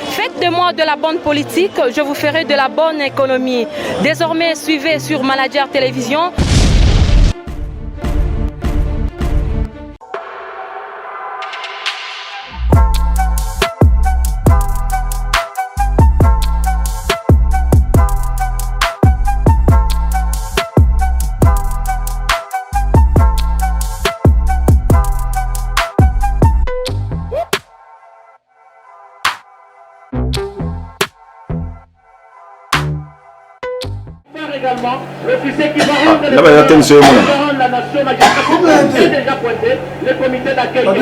Faites de moi de la bonne politique, je vous ferai de la bonne économie. Désormais, suivez sur Manager Télévision. Également, l'officier qui va rendre la nation magistrature est déjà pointé, le comité d'accueil. Donc,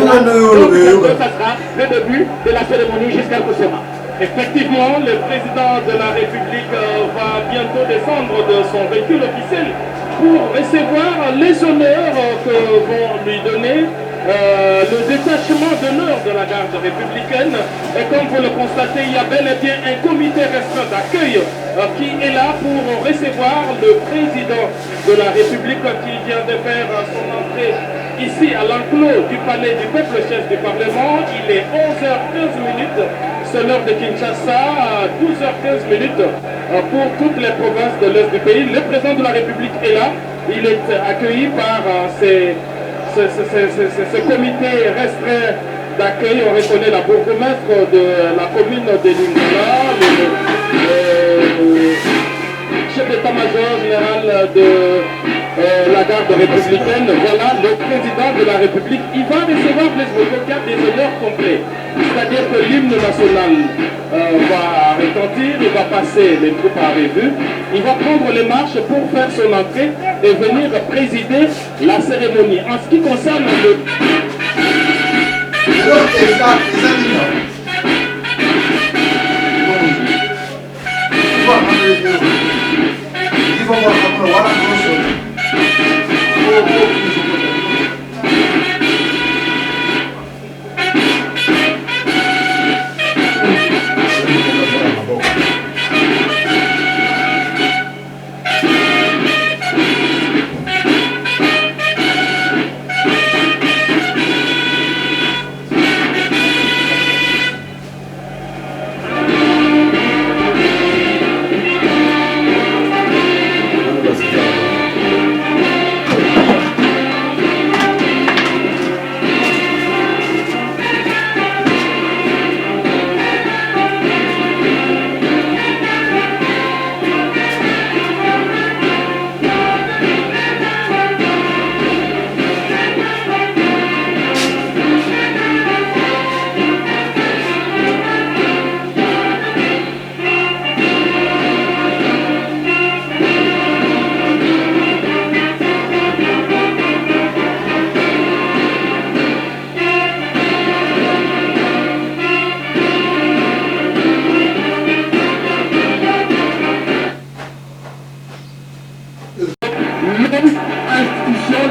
ça sera le début de la cérémonie jusqu'à Koussema. Effectivement, le président de la République va bientôt descendre de son véhicule officiel pour recevoir les honneurs que vont lui donner le détachement d'honneur de la garde républicaine. Et comme vous le constatez, il y a bel et bien un comité restreint d'accueil qui est là pour recevoir le président de la République qui vient de faire son entrée ici à l'enclos du palais du peuple, chef du Parlement. Il est 11h15, c'est l'heure de Kinshasa, 12h15 pour toutes les provinces de l'est du pays. Le président de la République est là, il est accueilli par ce comité restreint d'accueil. On reconnaît la bourgmestre de la commune de Lingala, le chef d'état-major général de la garde républicaine. Voilà le président de la République. Il va recevoir les avocats des honneurs complets. C'est-à-dire que l'hymne national va retentir, il va passer les troupes à revue, il va prendre les marches pour faire son entrée et venir présider la cérémonie. En ce qui concerne le...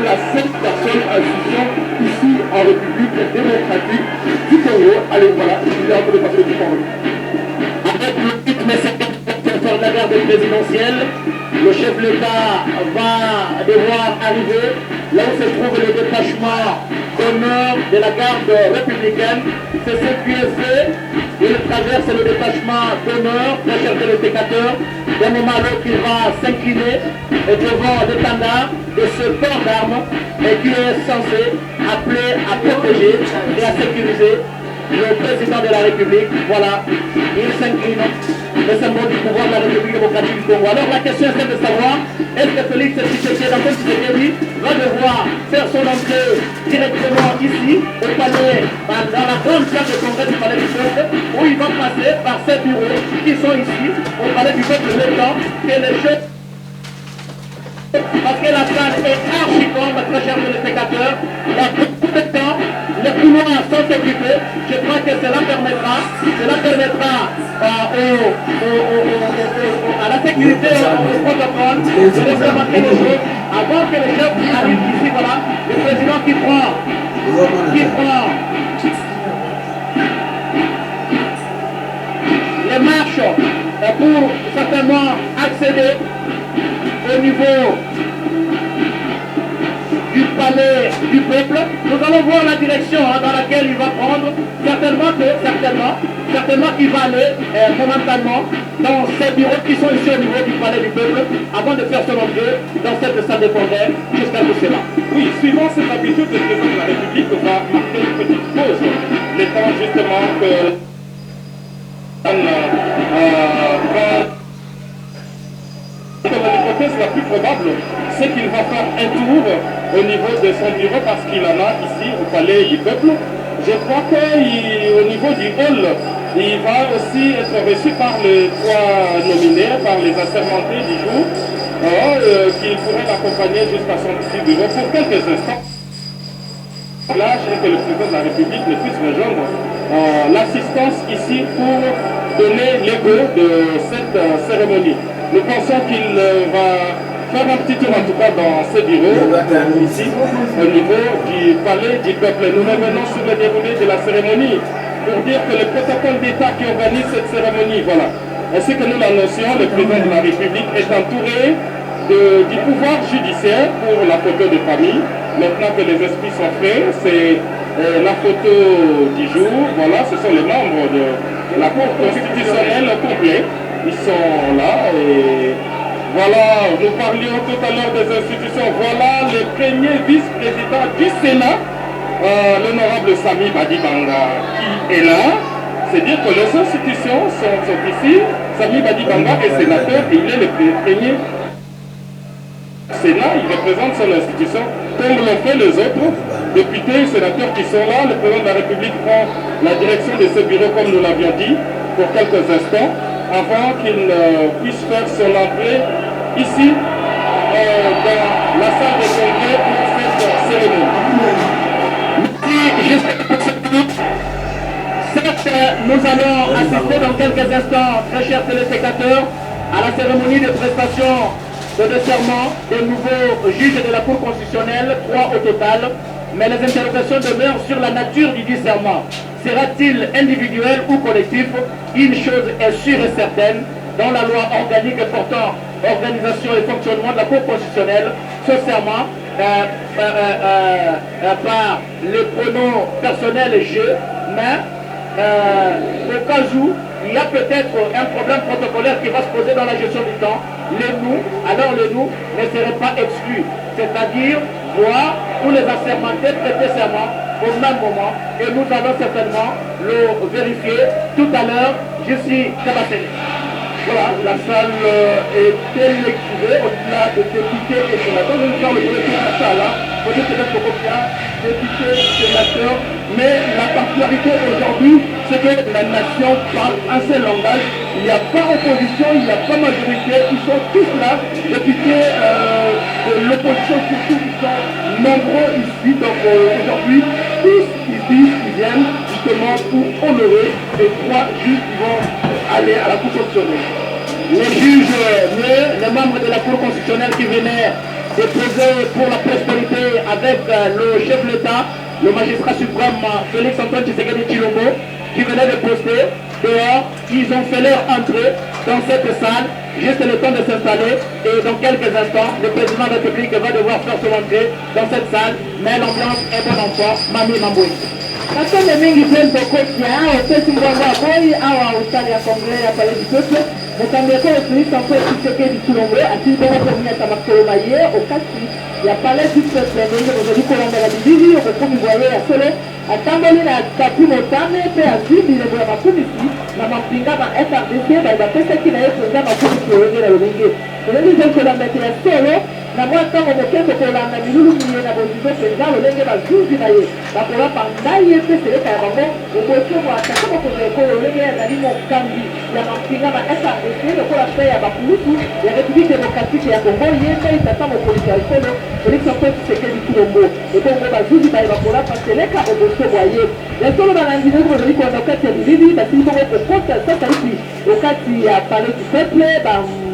La seule personne institution ici en République démocratique du Congo. Allez, voilà, il est en train de passer le temps. Avec le rythme de la garde présidentielle, le chef de l'État va devoir arriver là où se trouve le détachement d'honneur de la garde républicaine. C'est ce qui est fait. Il traverse le détachement d'honneur, très chers téléspectateurs, d'un moment à l'autre il va s'incliner devant l'étendard de ce port d'armes et qui est censé appeler à protéger et à sécuriser le président de la République. Voilà, il s'incline, le symbole du pouvoir de la République démocratique du Congo. Alors la question est de savoir, est-ce que Félix Tshisekedi va devoir faire son entrée directement ici, au palais, dans la grande salle de congrès du palais du peuple, où il va passer par ces bureaux qui sont ici, au palais du peuple, le temps que les choses... Parce que la salle est archi-combe, très chers téléspectateurs, il y a beaucoup de temps, les couloirs sont occupés. Je crois que cela permettra à la sécurité, au protocole, de remarquer les choses avant que les chefs arrivent ici. Voilà, le président qui prend les marches pour certainement accéder au niveau du palais du peuple. Nous allons voir la direction dans laquelle il va prendre. Certainement qu'il va aller momentanément dans ces bureaux qui sont ici au niveau du palais du peuple avant de faire son entrée dans cette salle de congrès jusqu'à tout cela. Oui, suivant cette habitude, le président de la République va marquer une petite pause. L'étant justement que l'hypothèse la plus probable, c'est qu'il va faire un tour au niveau de son bureau parce qu'il en a ici au palais du peuple. Je crois qu'au niveau du hall, il va aussi être reçu par les trois nominés, par les assermentés du jour, qui pourraient l'accompagner jusqu'à son petit bureau pour quelques instants. Là, et que le président de la République ne puisse rejoindre l'assistance ici pour donner l'égo de cette cérémonie. Nous pensons qu'il va faire un petit tour en tout cas dans ce bureau, ici, au niveau du palais du peuple. Nous revenons sur le déroulé de la cérémonie pour dire que le protocole d'État qui organise cette cérémonie, voilà, ainsi que nous l'annoncions, le président de la République est entouré du pouvoir judiciaire pour la photo de famille. Maintenant que les esprits sont faits, c'est la photo du jour. Voilà, ce sont les membres de la Cour constitutionnelle au complet. Ils sont là et voilà, nous parlions tout à l'heure des institutions. Voilà le premier vice-président du Sénat, l'honorable Samy Badibanga, qui est là. C'est dire que les institutions sont ici. Samy Badibanga est sénateur et il est le premier Sénat, il représente son institution comme l'ont fait les autres députés et sénateurs qui sont là. Le président de la République prend la direction de ce bureau comme nous l'avions dit pour quelques instants avant qu'il puisse faire son entrée ici dans la salle de congrès pour cette cérémonie. Certes, nous allons assister dans quelques instants, très chers téléspectateurs, à la cérémonie de prestation de serment des nouveaux juges de la Cour constitutionnelle, 3 au total, mais les interrogations demeurent sur la nature du serment. Sera-t-il individuel ou collectif? Une chose est sûre et certaine, dans la loi organique portant organisation et fonctionnement de la Cour constitutionnelle, ce serment, par les pronoms personnels et je, mais au cas où il y a peut-être un problème protocolaire qui va se poser dans la gestion du temps, alors le nous ne serait pas exclu. C'est-à-dire voir tous les assermentés prêter serment au même moment et nous allons certainement le vérifier tout à l'heure. Je suis Kabassé. Voilà, la salle est électrifiée au-delà de députés et sénateurs. Nous allons le tour de la salle, peut-être beaucoup bien, députés, sénateurs, mais la particularité aujourd'hui, c'est que la nation parle un seul langage. Il n'y a pas opposition, il n'y a pas majorité, ils sont tous là, députés de l'opposition surtout, qui sont nombreux ici. Donc aujourd'hui, tous ici, ils viennent justement pour honorer les 3 juges qui vont aller à la Cour constitutionnelle. Les juges, les membres de la Cour constitutionnelle qui venaient déposer pour la prospérité avec le chef de l'État, le magistrat suprême Félix Antoine Tshisekedi Tshilombo, qui venait de poster dehors, ils ont fait leur entrée dans cette salle, juste le temps de s'installer, et dans quelques instants, le président de la République va devoir faire son entrée dans cette salle, mais l'ambiance est bonne enfant, Mami Mamboui. Kasonde mingi pen bokotia opesi mbongo aboyi awa usali ya kongre ya palais du peuple mokambeko Félix Antoine Tshisekedi Tshilombo atili bongo komiata makolo maye okati ya palais du peuple ndenge bozali kolandela bilili okokomi boye ya solo atamboli na tapi motane mpe azwi bilembo ya makumisi na mampinga ba FRDC bapesaki na ye mpenza makumisi oyenge na lolenge eleli ezali kolanda ya solo na mwa ntango mokende kolanda milulu miye na bozizo mpenza lolenge bazuzi na ye bakolapa ngai ye mpe seleka ya bango okosomo ataka mokonzi ya ekolo lolenge ezali mokambi ya mampinga ba FRDC lokola mpe ya bakulutu ya république démocratique ya Congo ye mpe tata mokonzi ya ekolo Félix Antoine Tshisekedi Tshilombo ebongo bazuzi baye bakolapa seleka obosomo ya ye ya solo balandi ndenge bozali kolanda okati ya bilili basili bongo kokota sasa ipi okati ya palais du peuple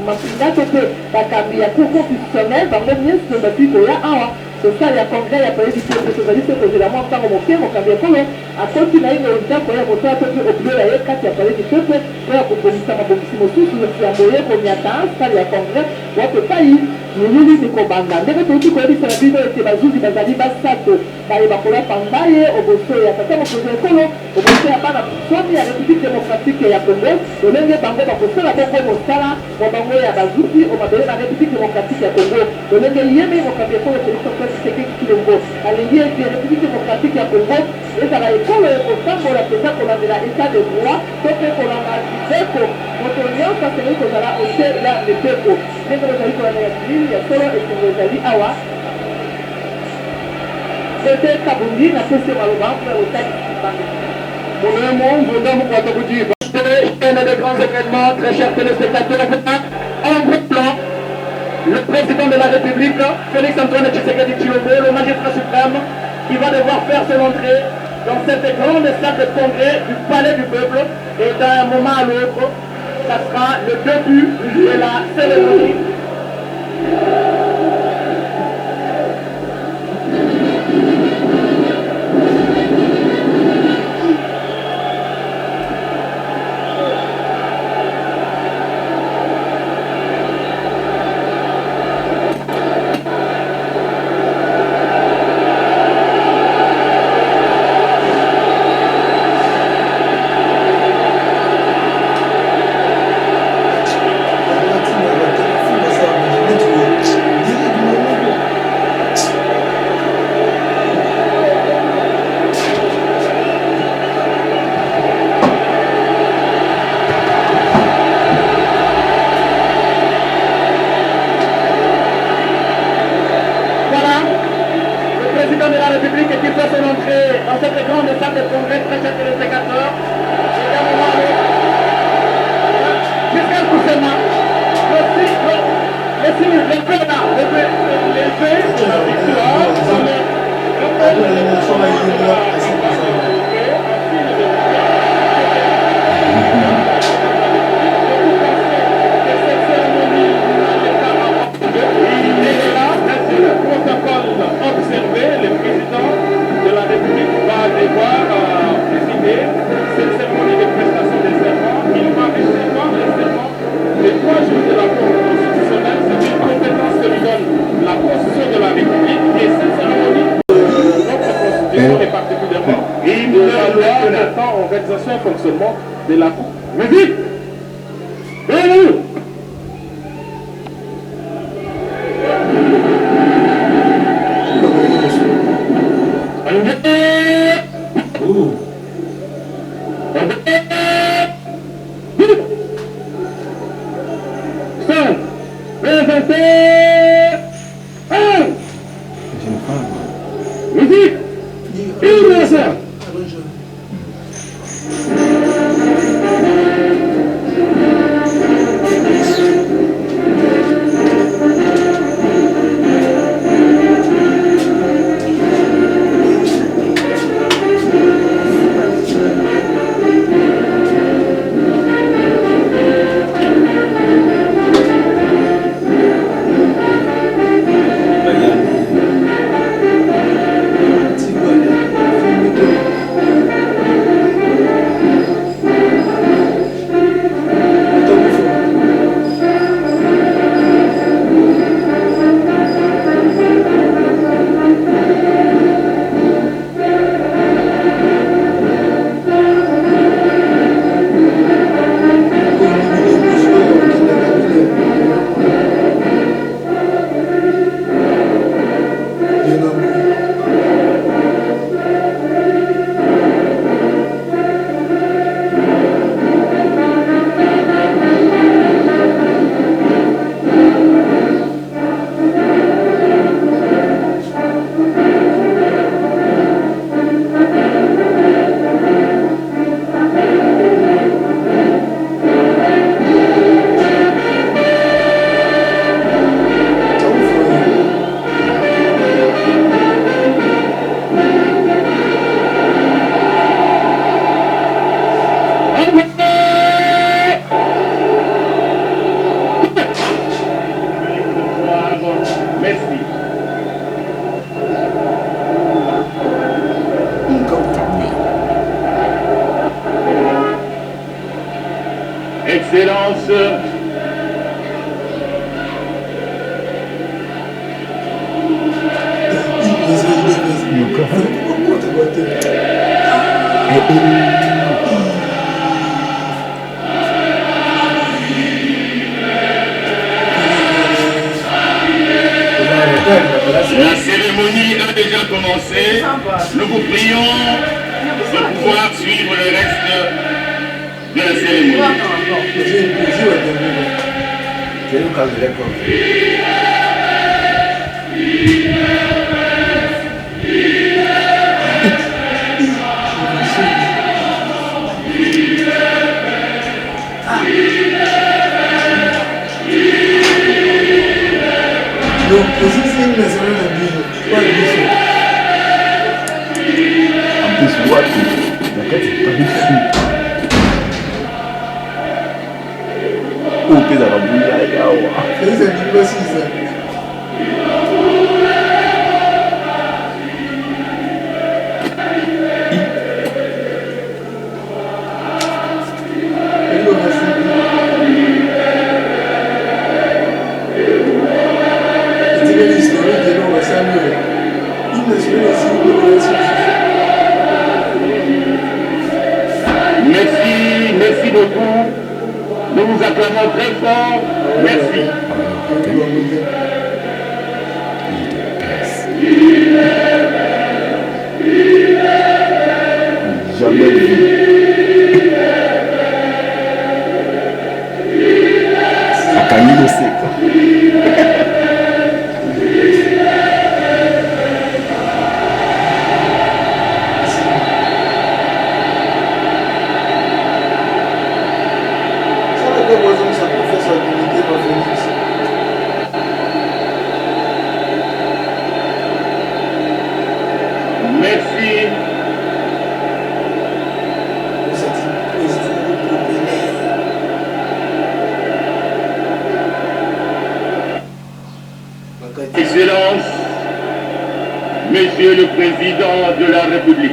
mampinga to mpe bakambi ya cour constitutionnelle bango nyonso basili koya awa tosali ya congrès ya palais du peuple tozali se kozela mwa ntango moke mokambi ya kolo akoti na ye ndako ya mosala to mpe obilo ya ye kati ya palais du peuple mpo ya kobongisa mabongisi mosusu yambo ye komiata sali ya congrès wape pai mululu mikobanga ndenge touti koyebisana bino ete bazuzi bazali basato bayeba kolapanga ye oboso ya tata mokonzi ya ekolo oboso ya bana somi ya république démocratique ya congo lolenge bango bakosala bongo mosala mwa bango ya bazuzi omabele na république démocratique ya congo lolenge yeme mokambi ekolo félix antoine tshisekedi tshilombo alingi ete république démocratique ya congo ezala ekolo ekotambola mpenza kolandela état de droit to mpe kolanda mibeko moto nyonso asengeli kozala ote ya mibeko ndenge bozali kolandela bilili ya solo esengo ezali awa ete kabundi na pese maloba mpona kotalisi bango de grands événements, très chers téléspectateurs, en gros plan, le président de la République, Félix Antoine Tshisekedi Tshilombo, le magistrat suprême, qui va devoir faire son entrée dans cette grande salle de congrès du Palais du Peuple, et d'un moment à l'autre, ça sera le début de la cérémonie. De la coupe. Mais vite! La cérémonie a déjà commencé. Nous vous prions de pouvoir suivre le reste de la cérémonie. Merci beaucoup. Nous vous acclamons très fort. Merci. Jamais vu. Akanilo Seka. Merci. Excellence, Monsieur le Président de la République,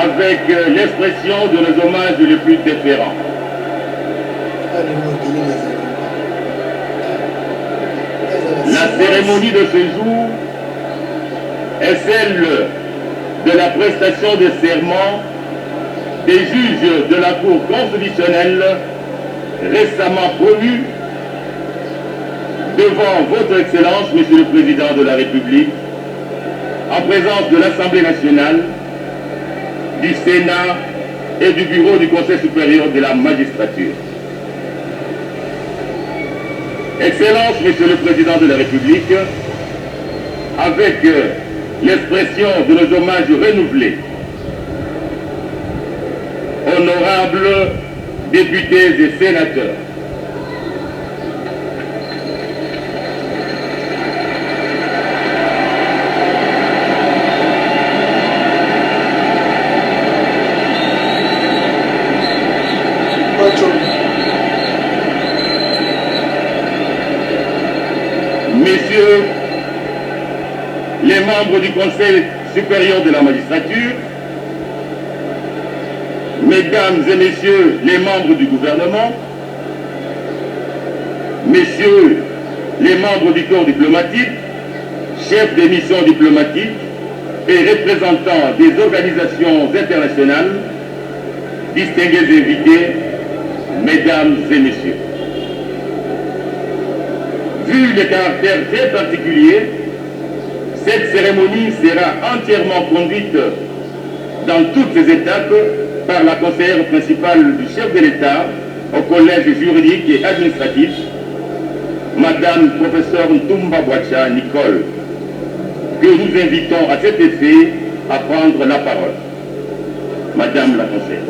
avec l'expression de nos hommages les plus déférents, la cérémonie de ce jour est celle de la prestation de serment des juges de la Cour constitutionnelle récemment promus devant votre Excellence, Monsieur le Président de la République, en présence de l'Assemblée nationale, du Sénat et du Bureau du Conseil supérieur de la magistrature. Excellence, Monsieur le Président de la République, avec l'expression de nos hommages renouvelés, honorables députés et sénateurs, Messieurs les membres du Conseil supérieur de la magistrature, Mesdames et Messieurs les membres du gouvernement, Messieurs les membres du corps diplomatique, chefs des missions diplomatiques et représentants des organisations internationales, distingués invités, Mesdames et Messieurs. Vu le caractère très particulier, cette cérémonie sera entièrement conduite dans toutes ses étapes par la conseillère principale du chef de l'État au collège juridique et administratif, Madame Professeure Ntumba Boacha Nicole, que nous invitons à cet effet à prendre la parole. Madame la conseillère.